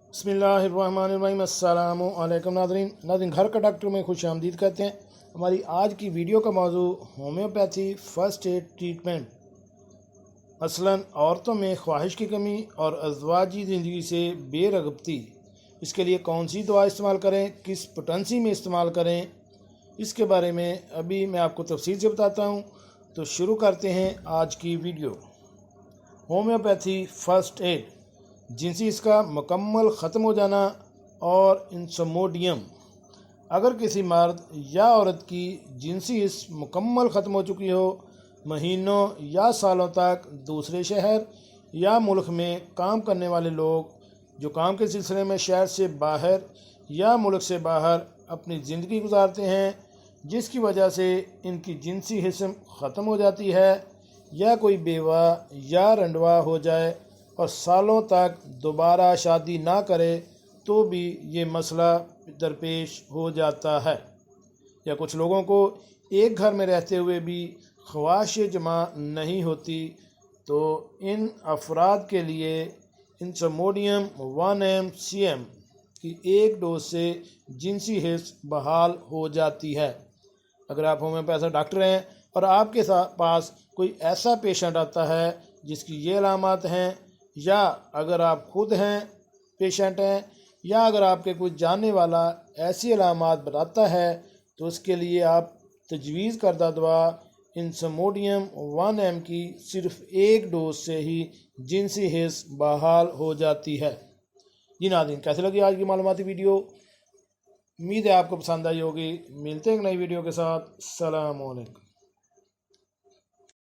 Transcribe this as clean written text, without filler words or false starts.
बिस्मिल्लाहिर्रहमानिर्रहीम। अस्सलामु अलैकुम नाज़रीन, घर का डॉक्टर में खुश आमदीद कहते हैं। हमारी आज की वीडियो का मौजू होम्योपैथी फ़र्स्ट एड ट्रीटमेंट, मसलन औरतों में ख्वाहिश की कमी और अज़वाजी ज़िंदगी से बेरग़बती, इसके लिए कौन सी दवा इस्तेमाल करें, किस पोटेंसी में इस्तेमाल करें, इसके बारे में अभी मैं आपको तफसील से बताता हूँ। तो शुरू करते हैं आज की वीडियो। होम्योपैथी फ़र्स्ट एड, जिनसी इसका मुकम्मल ख़त्म हो जाना और इंसोमोडियम। अगर किसी मर्द या औरत की जिनसी हिस्स मुकम्मल ख़त्म हो चुकी हो, महीनों या सालों तक दूसरे शहर या मुल्क में काम करने वाले लोग जो काम के सिलसिले में शहर से बाहर या मुल्क से बाहर अपनी ज़िंदगी गुजारते हैं, जिसकी वजह से इनकी जिनसी हिस्स ख़त्म हो जाती है, या कोई बेवा या रंडवा हो जाए और सालों तक दोबारा शादी ना करे तो भी ये मसला दरपेश हो जाता है। या कुछ लोगों को एक घर में रहते हुए भी ख्वाहिश जमा नहीं होती, तो इन अफराद के लिए इंसोमोडियम 1mcm की एक डोज से जिनसी हिस्स बहाल हो जाती है। अगर आप होम्योपैथी डॉक्टर हैं और आपके पास कोई ऐसा पेशेंट आता है जिसकी ये अलामत हैं, या अगर आप खुद हैं पेशेंट हैं, या अगर आपके कोई जानने वाला ऐसी अलामत बताता है, तो उसके लिए आप तजवीज़ करदा दवा इंसोमोडियम 1m की सिर्फ एक डोज से ही जिनसी हिस्स बहाल हो जाती है। जी नाज़रीन, कैसे लगी आज की मालूमाती वीडियो? उम्मीद है आपको पसंद आई होगी। मिलते हैं एक नई वीडियो के साथ। अस्सलामु अलैकुम।